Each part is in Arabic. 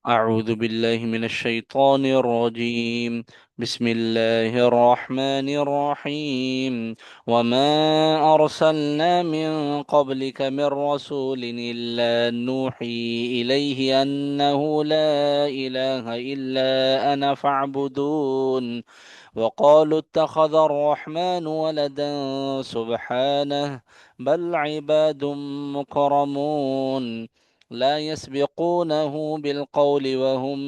أعوذ بالله من الشيطان الرجيم. بسم الله الرحمن الرحيم. وما أرسلنا من قبلك من رسول إلا نوحي إليه أنه لا إله إلا أنا فاعبدون. وقالوا اتخذ الرحمن ولدا سبحانه، بل عباد مكرمون لا يسبقونه بالقول وهم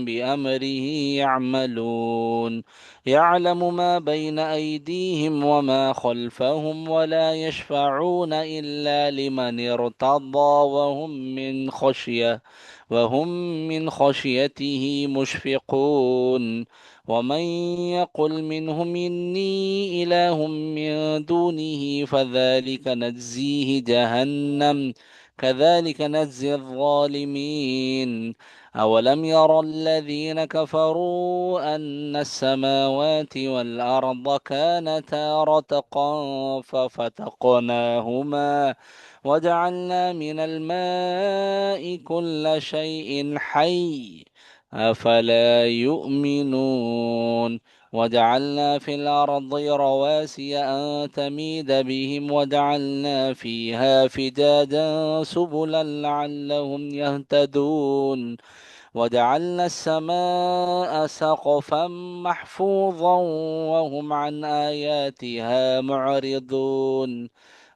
بأمره يعملون. يعلم ما بين أيديهم وما خلفهم ولا يشفعون إلا لمن ارتضى وهم من خشيته مشفقون. ومن يقل منهم إني إله من دونه فذلك نجزيه جهنم، كذلك نجزي الظالمين. أولم ير الذين كفروا أن السماوات والأرض كانتا رتقا ففتقناهما وجعلنا من الماء كل شيء حي، أفلا يؤمنون. وجعلنا في الأرض رواسي أن تميد بهم وجعلنا فيها فجاجا سبلا لعلهم يهتدون. وجعلنا السماء سقفا محفوظا وهم عن آياتها معرضون.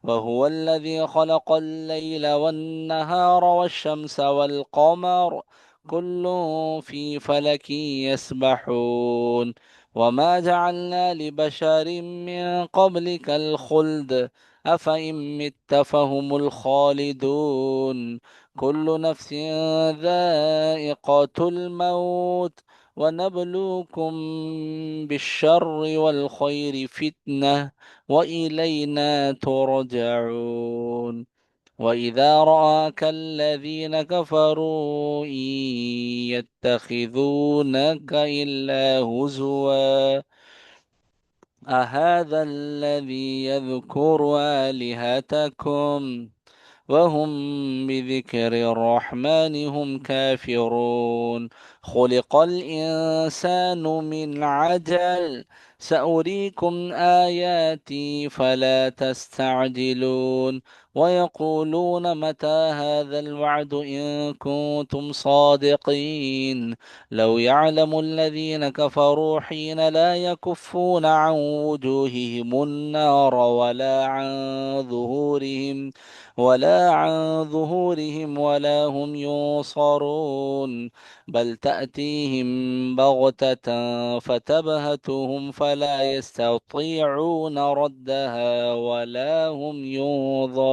وهو الذي خلق الليل والنهار والشمس والقمر كل في فلك يسبحون. وما جعلنا لبشر من قبلك الخلد أفإن مت فهم الخالدون. كل نفس ذائقة الموت ونبلوكم بالشر والخير فتنة وإلينا ترجعون. وإذا رآك الذين كفروا إن يتخذونك إلا هزوا أهذا الذي يذكر آلهتكم وهم بذكر الرحمن هم كافرون. خلق الإنسان من عجل، سأريكم آياتي فلا تستعجلون. ويقولون متى هذا الوعد إن كنتم صادقين. لو يعلم الذين كفروا حين لا يكفون عن وجوههم النار ولا عن ظهورهم ولا هم ينصرون. بل تأتيهم بغتة فتبهتهم فلا يستطيعون ردها ولا هم ينظرون.